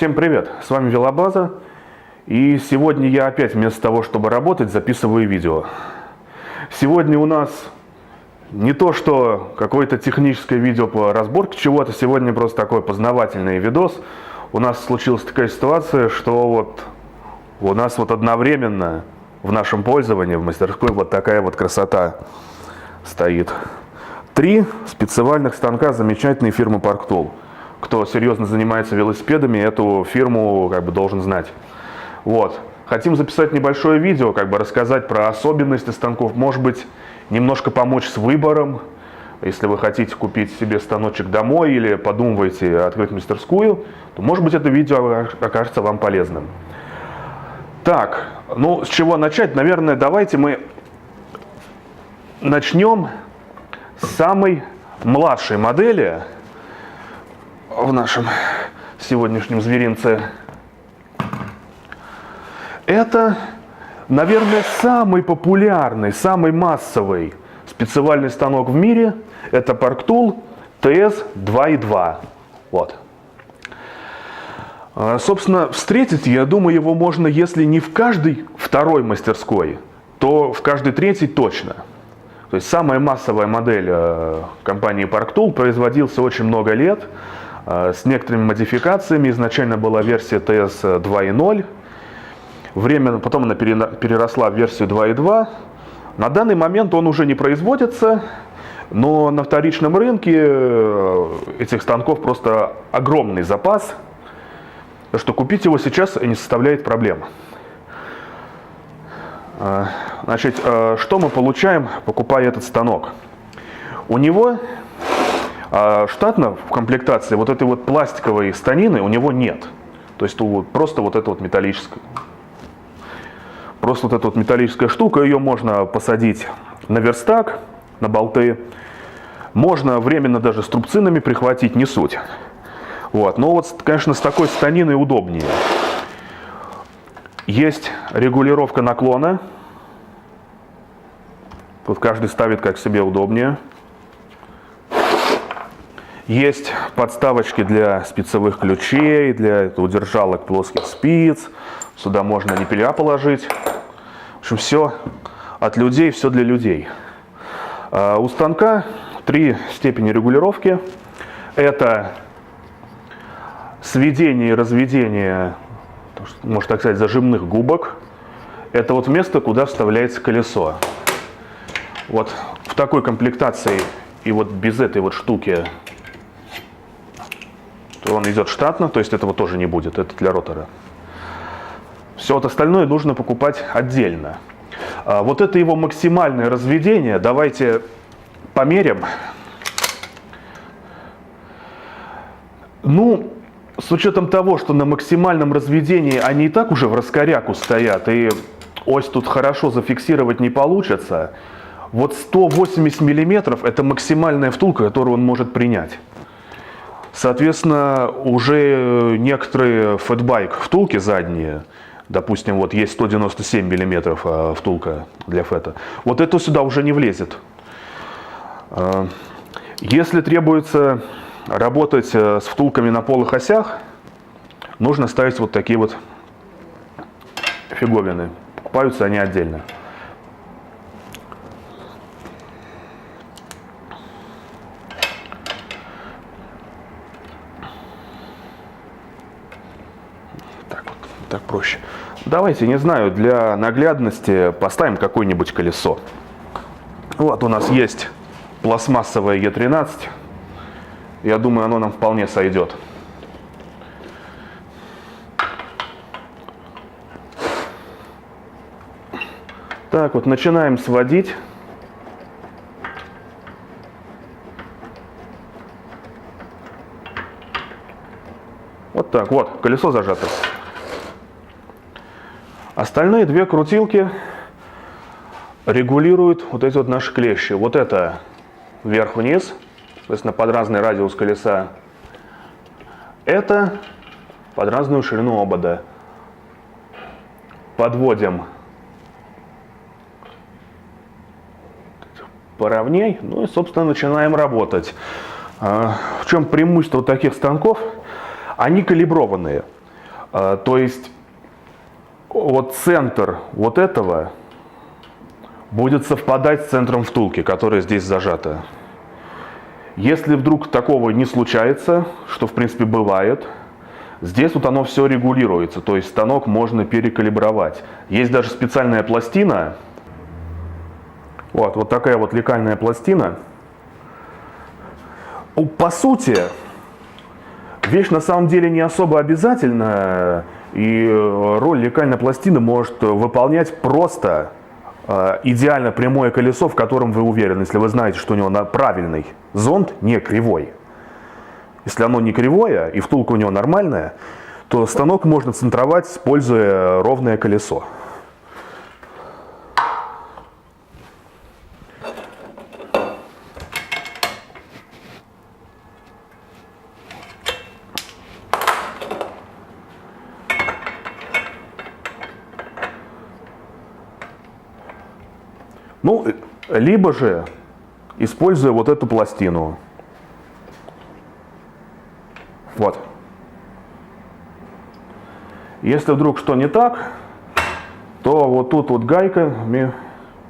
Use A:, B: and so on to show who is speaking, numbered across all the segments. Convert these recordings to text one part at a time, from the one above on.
A: Всем привет, с вами Велобаза, и сегодня я опять вместо того, чтобы работать, записываю видео. Сегодня у нас не то, что какое-то техническое видео по разборке чего-то, сегодня просто такой познавательный видос. У нас случилась такая ситуация, что вот у нас вот одновременно в нашем пользовании, в мастерской, вот такая вот красота стоит. 3 специальных станка замечательной фирмы Parktool. Кто серьезно занимается велосипедами, эту фирму должен знать. Вот. Хотим записать небольшое видео, рассказать про особенности станков, может быть, немножко помочь с выбором. Если вы хотите купить себе станочек домой или подумываете открыть мастерскую, то, может быть, это видео окажется вам полезным. Так, ну, с чего начать? Наверное, давайте мы начнем с самой младшей модели в нашем сегодняшнем зверинце. Это, наверное, самый популярный, самый массовый специальный станок в мире. Это Parktool TS2.2. Вот. Собственно, встретить, я думаю, его можно, если не в каждой второй мастерской, то в каждой третьей точно. То есть самая массовая модель компании Parktool производился очень много лет, с некоторыми модификациями. Изначально была версия TS 2.0. Временно, потом она переросла в версию 2.2. На данный момент он уже не производится, но на вторичном рынке этих станков просто огромный запас, что купить его сейчас не составляет проблем. Значит, что мы получаем, покупая этот станок? У него штатно в комплектации вот этой вот пластиковой станины у него нет. То есть просто вот эта вот металлическая. Просто вот эта вот металлическая штука, ее можно посадить на верстак, на болты. Можно временно даже струбцинами прихватить, не суть. Вот. Но вот, конечно, с такой станиной удобнее. Есть регулировка наклона. Тут каждый ставит как себе удобнее. Есть подставочки для спицевых ключей, для удержалок плоских спиц. Сюда можно ниппеля положить. В общем, все от людей, все для людей. У станка 3 степени регулировки. Это сведение и разведение, можно так сказать, зажимных губок. Это вот место, куда вставляется колесо. Вот в такой комплектации и вот без этой вот штуки то он идет штатно, то есть этого тоже не будет, это для ротора. Все вот остальное нужно покупать отдельно. Вот это его максимальное разведение. Давайте померим. Ну, с учетом того, что на максимальном разведении они и так уже в раскоряку стоят, и ось тут хорошо зафиксировать не получится, вот 180 мм это максимальная втулка, которую он может принять. Соответственно, уже некоторые фэтбайк втулки задние, допустим, вот есть 197 мм втулка для фэта, вот это сюда уже не влезет. Если требуется работать с втулками на полых осях, нужно ставить вот такие вот фиговины. Покупаются они отдельно. Так проще. Давайте, не знаю, для наглядности поставим какое-нибудь колесо. Вот у нас есть пластмассовое Е13. Я думаю, оно нам вполне сойдет. Так вот, начинаем сводить. Вот так вот, колесо зажато. Остальные 2 крутилки регулируют вот эти вот наши клещи. Вот это вверх-вниз, соответственно, под разный радиус колеса. Это под разную ширину обода. Подводим поровней, ну и, собственно, начинаем работать. В чем преимущество вот таких станков? Они калиброванные. То есть вот центр вот этого будет совпадать с центром втулки, которая здесь зажата. Если вдруг такого не случается, что в принципе бывает, здесь вот оно все регулируется, то есть станок можно перекалибровать. Есть даже специальная пластина, вот такая вот лекальная пластина. По сути, вещь на самом деле не особо обязательная, и роль лекальной пластины может выполнять просто идеально прямое колесо, в котором вы уверены, если вы знаете, что у него правильный зонд, не кривой. Если оно не кривое и втулка у него нормальная, то станок можно центровать, используя ровное колесо. Ну, либо же, используя вот эту пластину. Вот. Если вдруг что не так, то вот тут вот гайка,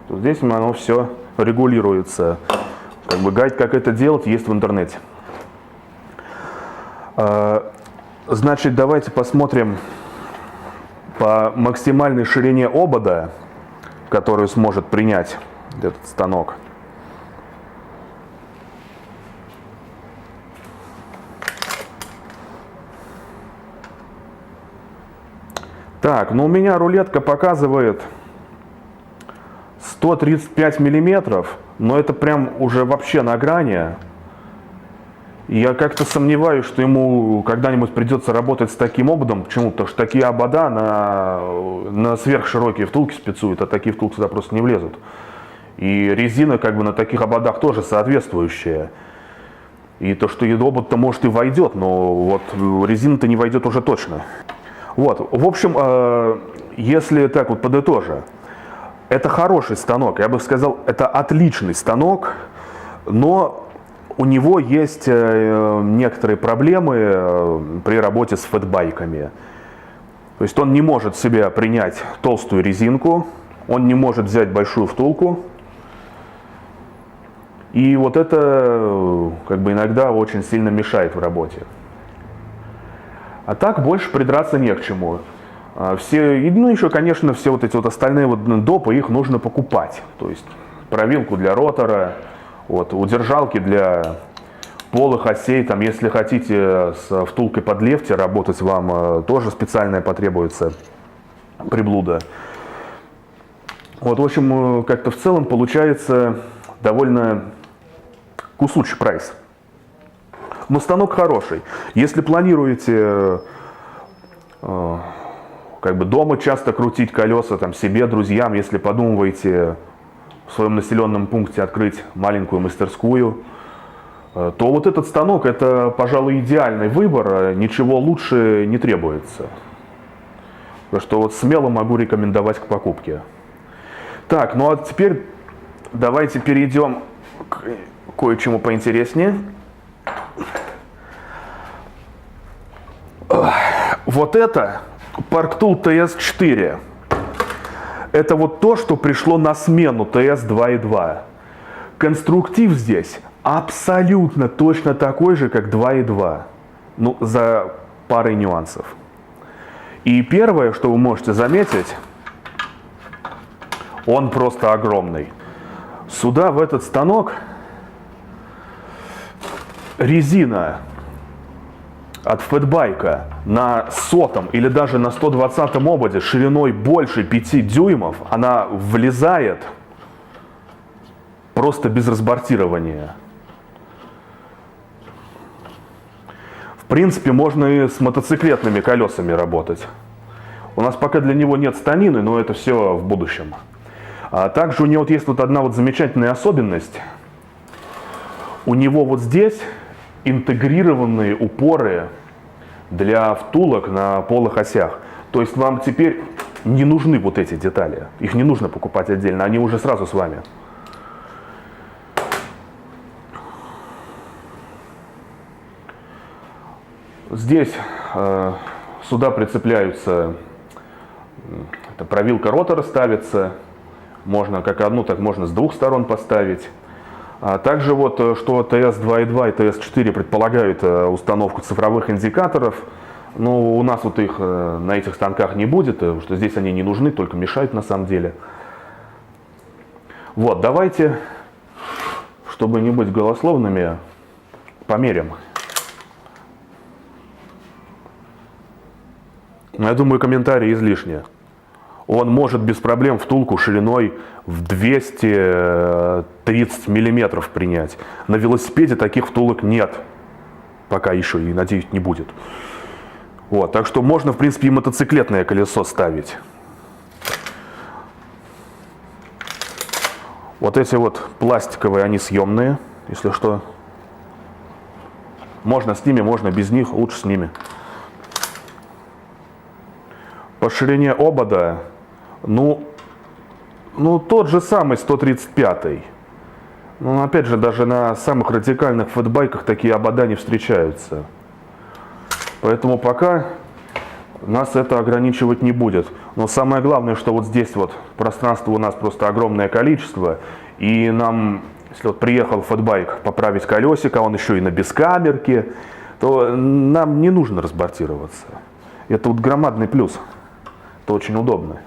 A: здесь оно все регулируется. Как бы гайд, как это делать, есть в интернете. Значит, давайте посмотрим по максимальной ширине обода, которую сможет принять этот станок. Так, ну у меня рулетка показывает 135 миллиметров, но это прям уже вообще на грани. Я как-то сомневаюсь, что ему когда-нибудь придется работать с таким ободом. Почему? Потому что такие обода на сверхширокие втулки спецуют, а такие втулки сюда просто не влезут. И резина как бы на таких ободах тоже соответствующая. И то, что обод-то может и войдет, но вот резина-то не войдет уже точно. Вот, в общем, если так вот подытожа, это хороший станок, я бы сказал, это отличный станок, но у него есть некоторые проблемы при работе с фэтбайками. То есть он не может в себя принять толстую резинку, он не может взять большую втулку. И вот это как бы иногда очень сильно мешает в работе. А так больше придраться не к чему. Все, ну еще, конечно, все вот эти вот остальные вот допы, их нужно покупать. То есть провилку для ротора, вот, удержалки для полых осей, там, если хотите с втулкой под лефти работать, вам тоже специальная потребуется приблуда. Вот, в общем, как-то в целом получается довольно кусучий прайс. Но станок хороший. Если планируете как бы дома часто крутить колеса, там, себе, друзьям, если подумываете в своем населенном пункте открыть маленькую мастерскую, то вот этот станок — это, пожалуй, идеальный выбор, ничего лучше не требуется. Так что вот смело могу рекомендовать к покупке. Так, ну а теперь давайте перейдем к кое-чему поинтереснее. Вот это Parktool TS4. Это вот то, что пришло на смену TS 2.2. Конструктив здесь абсолютно точно такой же, как 2.2. Ну, за парой нюансов. И первое, что вы можете заметить, он просто огромный. Сюда, в этот станок, резина от фэтбайка на 100 или даже на 120 ободе шириной больше 5 дюймов, она влезает просто без разбортирования. В принципе, можно и с мотоциклетными колесами работать. У нас пока для него нет станины, но это все в будущем. А также у него вот есть вот одна вот замечательная особенность. У него вот здесь интегрированные упоры для втулок на полых осях. То есть вам теперь не нужны вот эти детали. Их не нужно покупать отдельно, они уже сразу с вами. Здесь Сюда прицепляются, это провилка ротора ставится, можно как одну, так можно с двух сторон поставить. А также вот, что TS2.2 и TS4 предполагают установку цифровых индикаторов, но у нас вот их на этих станках не будет, потому что здесь они не нужны, только мешают на самом деле. Вот, давайте, чтобы не быть голословными, померим. Я думаю, комментарии излишние. Он может без проблем втулку шириной в 230 миллиметров принять. На велосипеде таких втулок нет. Пока еще, и, надеюсь, не будет. Вот, так что можно, в принципе, и мотоциклетное колесо ставить. Вот эти вот пластиковые, они съемные, если что. Можно с ними, можно без них, лучше с ними. По ширине обода, ну тот же самый 135-й. Но опять же, даже на самых радикальных фэтбайках такие обода не встречаются. Поэтому пока нас это ограничивать не будет. Но самое главное, что вот здесь вот пространства у нас просто огромное количество. И нам, если вот приехал фэтбайк поправить колесико, он еще и на бескамерке, то нам не нужно разбортироваться. Это вот громадный плюс. Это очень удобно.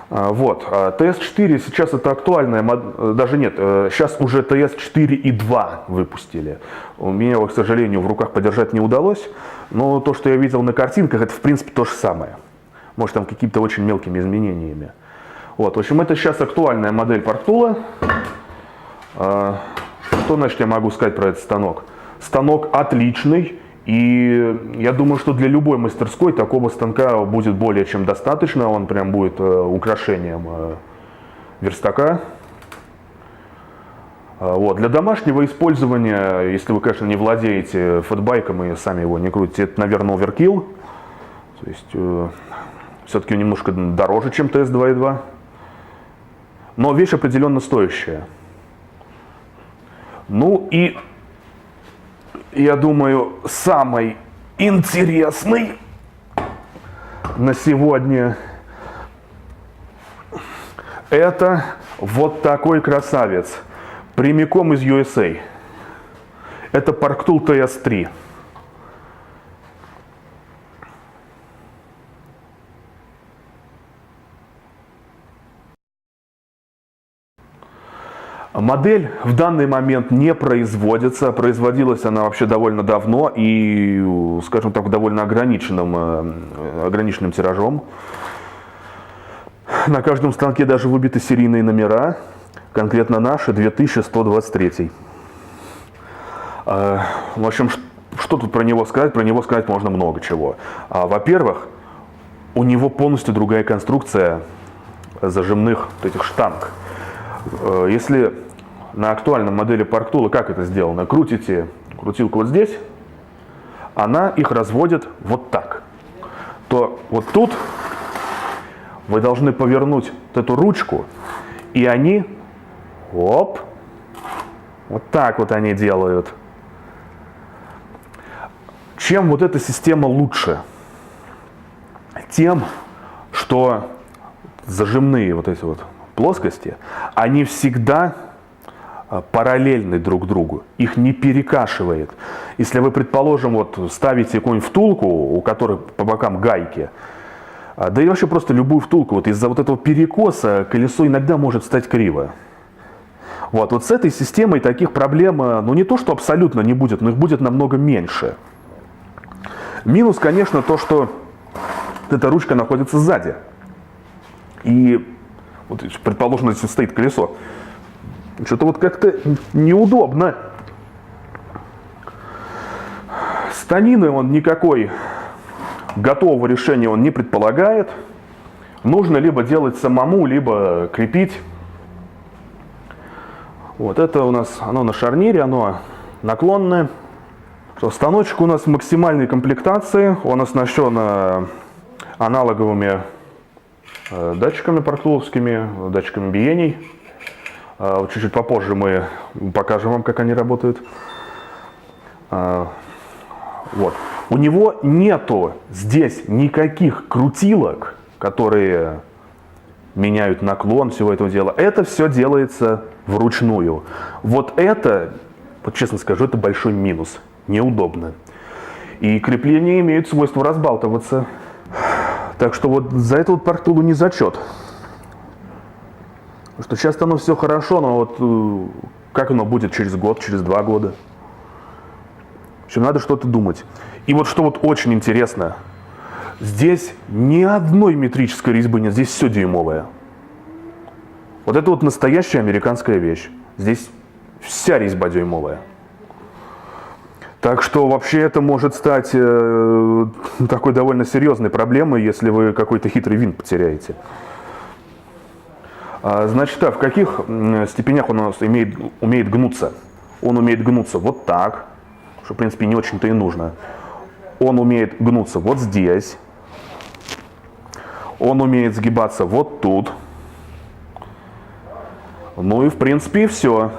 A: Вот, TS4 сейчас это актуальная модель, даже нет, сейчас уже TS4 и 2 выпустили. У меня его, к сожалению, в руках подержать не удалось, но то, что я видел на картинках, это в принципе то же самое. Может, там какими-то очень мелкими изменениями. Вот, в общем, это сейчас актуальная модель Парктула. Что, значит, я могу сказать про этот станок? Станок отличный. И я думаю, что для любой мастерской такого станка будет более чем достаточно. Он прям будет украшением верстака. Вот. Для домашнего использования, если вы, конечно, не владеете фэтбайком и сами его не крутите, это, наверное, оверкилл. То есть все-таки немножко дороже, чем TS2.2. Но вещь определенно стоящая. Ну и я думаю, самый интересный на сегодня это вот такой красавец, прямиком из USA. Это Parktool TS3. Модель в данный момент не производится. Производилась она вообще довольно давно и, скажем так, довольно ограниченным тиражом. На каждом станке даже выбиты серийные номера. Конкретно наши 2123. В общем, что тут про него сказать? Про него сказать можно много чего. Во-первых, у него полностью другая конструкция зажимных вот этих штанг. Если на актуальном модели Парктула как это сделано? Крутите крутилку вот здесь, она их разводит вот так. То вот тут вы должны повернуть вот эту ручку, и они, оп, вот так вот они делают. Чем вот эта система лучше? Тем, что зажимные вот эти вот плоскости, они всегда параллельны друг другу, их не перекашивает. Если вы, предположим, вот ставите какую-нибудь втулку, у которой по бокам гайки, да и вообще просто любую втулку, вот из-за вот этого перекоса колесо иногда может стать криво. Вот с этой системой таких проблем, ну не то, что абсолютно не будет, но их будет намного меньше. Минус, конечно, то, что эта ручка находится сзади. И вот, предположим, здесь стоит колесо. Что-то вот как-то неудобно. Станины он никакой готового решения он не предполагает. Нужно либо делать самому, либо крепить. Вот это у нас, оно на шарнире, оно наклонное. Станочек у нас в максимальной комплектации. Он оснащен аналоговыми датчиками парктуловскими, датчиками биений. Чуть-чуть попозже мы покажем вам, как они работают. Вот. У него нету здесь никаких крутилок, которые меняют наклон всего этого дела. Это все делается вручную. Вот это, вот честно скажу, это большой минус. Неудобно. И крепления имеют свойство разбалтываться. Так что вот за это вот Парктулу не зачет. Потому что сейчас оно все хорошо, но вот как оно будет через год, через 2 года? В общем, надо что-то думать. И вот что вот очень интересно. Здесь ни одной метрической резьбы нет, здесь все дюймовое. Вот это вот настоящая американская вещь. Здесь вся резьба дюймовая. Так что вообще это может стать такой довольно серьезной проблемой, если вы какой-то хитрый винт потеряете. Значит, в каких степенях он у нас умеет гнуться? Он умеет гнуться вот так, что в принципе не очень-то и нужно. Он умеет гнуться вот здесь. Он умеет сгибаться вот тут. Ну и в принципе и все.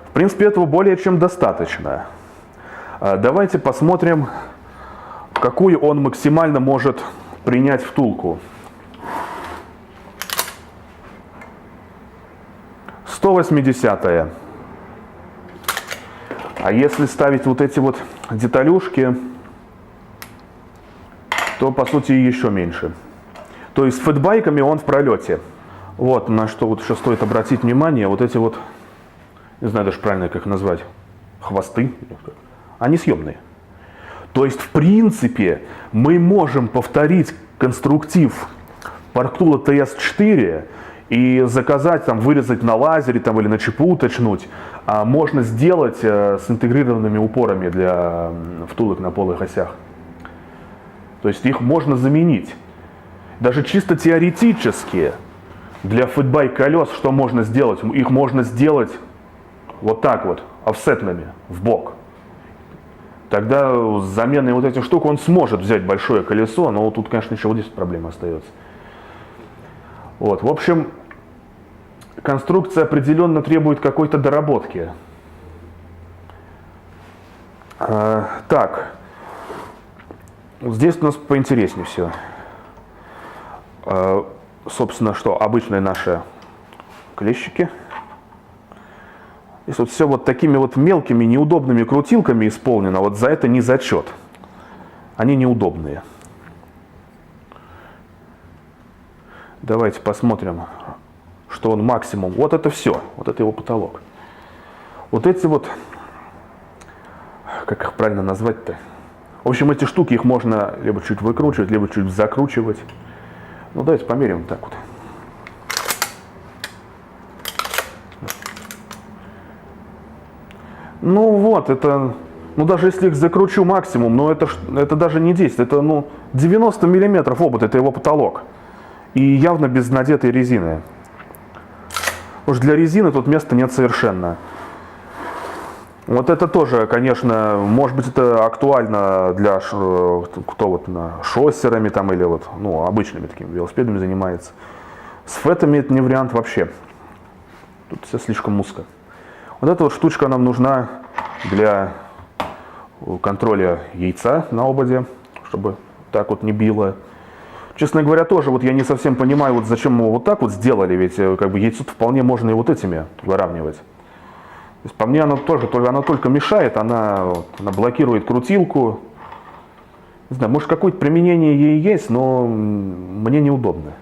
A: В принципе этого более чем достаточно. Давайте посмотрим, какую он максимально может принять втулку. 180-я. А если ставить вот эти вот деталюшки, то по сути еще меньше. То есть с фэтбайками он в пролете. Вот на что вот еще стоит обратить внимание, вот эти вот, не знаю даже правильно как назвать, хвосты, они съемные. То есть в принципе мы можем повторить конструктив Парктула TS4 и заказать, там, вырезать на лазере там, или на чипу уточнуть, можно сделать с интегрированными упорами для втулок на полых осях. То есть их можно заменить. Даже чисто теоретически для фэтбайк колес что можно сделать? Их можно сделать вот так вот, офсетными, в бок. Тогда с заменой вот этих штук он сможет взять большое колесо, но вот тут, конечно, еще вот здесь проблема остается. Вот, в общем, конструкция определенно требует какой-то доработки. Так, здесь у нас поинтереснее все. Собственно, что обычные наши клещики. Здесь вот все вот такими вот мелкими неудобными крутилками исполнено, вот за это не зачет. Они неудобные. Давайте посмотрим, что он максимум. Вот это все, вот это его потолок. Вот эти вот, как их правильно назвать-то? В общем, эти штуки, их можно либо чуть выкручивать, либо чуть закручивать. Ну, давайте померяем так вот. Ну вот, это, ну даже если их закручу максимум, но это даже не 10, это ну 90 миллиметров обод, это его потолок. И явно без надетой резины. Потому что для резины тут места нет совершенно. Вот это тоже, конечно, может быть это актуально для кто вот шоссерами там или вот, ну, обычными такими велосипедами занимается. С фэтами это не вариант вообще. Тут все слишком узко. Вот эта вот штучка нам нужна для контроля яйца на ободе, чтобы так вот не било. Честно говоря, тоже вот я не совсем понимаю, вот зачем его вот так вот сделали, ведь как бы яйцо вполне можно и вот этими выравнивать. То есть, по мне она только мешает, она блокирует крутилку. Не знаю, может какое-то применение ей есть, но мне неудобно.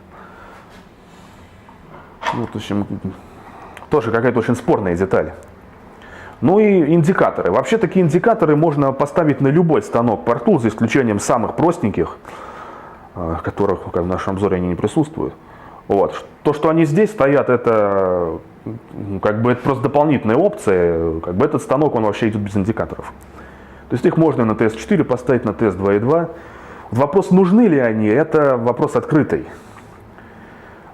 A: Вот, в общем, тоже какая-то очень спорная деталь. Ну и индикаторы. Вообще такие индикаторы можно поставить на любой станок Парктул, за исключением самых простеньких, которых в нашем обзоре они не присутствуют. Вот. То, что они здесь стоят, это как бы это просто дополнительная опция. Как бы этот станок, он вообще идет без индикаторов. То есть их можно на TS4 поставить, на TS2.2. Вопрос, нужны ли они, это вопрос открытый.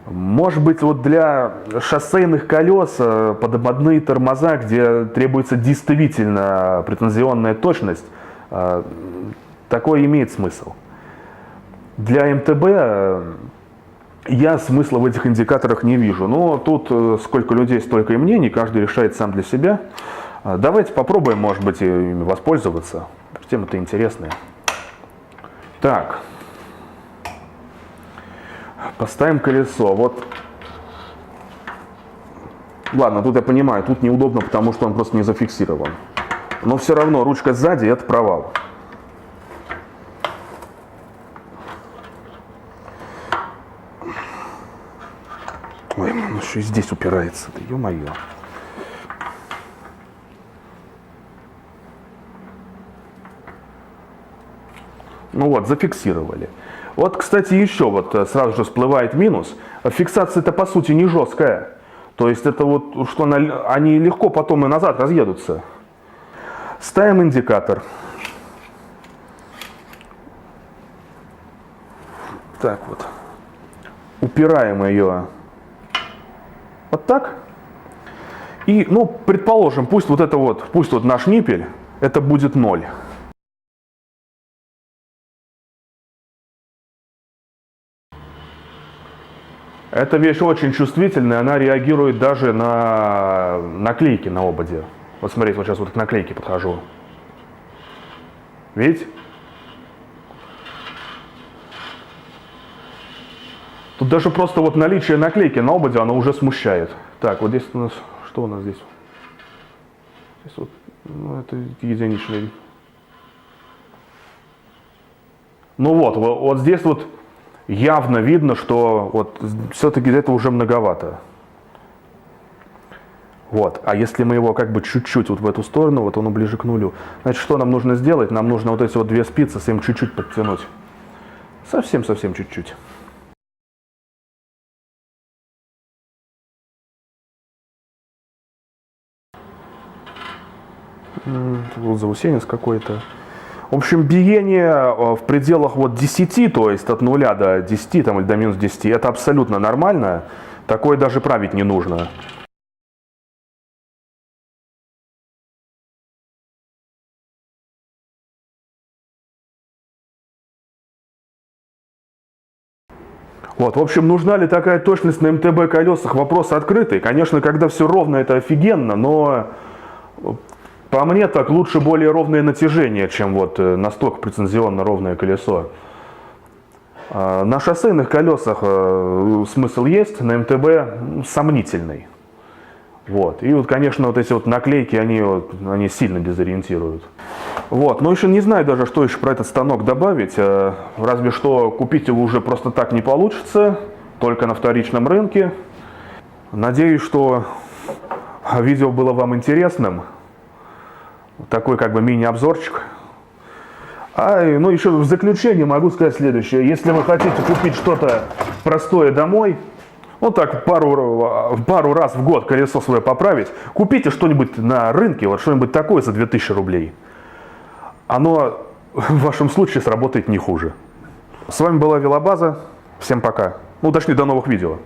A: Может быть, вот для шоссейных колес под ободные тормоза, где требуется действительно претензионная точность, такое имеет смысл. Для МТБ я смысла в этих индикаторах не вижу. Но тут сколько людей, столько и мнений, каждый решает сам для себя. Давайте попробуем, может быть, ими воспользоваться. Тема-то интересная. Так. Поставим колесо. Вот. Ладно, тут я понимаю, тут неудобно, потому что он просто не зафиксирован. Но все равно ручка сзади — это провал. Ой, он еще и здесь упирается. Да ё-моё. Ну вот, зафиксировали. Вот, кстати, еще вот сразу же всплывает минус. Фиксация-то по сути не жесткая. То есть это вот, что они легко потом и назад разъедутся. Ставим индикатор. Так вот. Упираем ее вот так. И, ну, предположим, пусть вот наш ниппель, это будет 0. Эта вещь очень чувствительная, она реагирует даже на наклейки на ободе. Вот смотрите, вот сейчас вот к наклейке подхожу. Видите? Тут даже просто вот наличие наклейки на ободе, оно уже смущает. Так, вот здесь у нас, что у нас здесь? Здесь вот, ну, это единичный. Ну вот здесь вот явно видно, что вот все-таки это уже многовато. Вот. А если мы его как бы чуть-чуть вот в эту сторону, вот оно ближе к нулю, значит, что нам нужно сделать? Нам нужно вот эти вот две спицы с им чуть-чуть подтянуть. Совсем-совсем чуть-чуть. Вот заусенец какой-то. В общем, биение в пределах вот 10, то есть от 0 до 10 там, или до минус 10, это абсолютно нормально. Такое даже править не нужно. Вот, в общем, нужна ли такая точность на МТБ колесах? Вопрос открытый. Конечно, когда все ровно, это офигенно, но по мне так лучше более ровное натяжение, чем вот настолько претензионно ровное колесо. На шоссейных колесах смысл есть, на МТБ сомнительный. Вот. И вот, конечно, вот эти вот наклейки, они сильно дезориентируют. Вот. Но еще не знаю даже, что еще про этот станок добавить. Разве что купить его уже просто так не получится, только на вторичном рынке. Надеюсь, что видео было вам интересным. Такой как бы мини-обзорчик. Ну еще в заключение могу сказать следующее. Если вы хотите купить что-то простое домой, вот так пару раз в год колесо свое поправить, купите что-нибудь на рынке, вот что-нибудь такое за 2000 рублей. Оно в вашем случае сработает не хуже. С вами была Велобаза. Всем пока. Ну, точнее, до новых видео.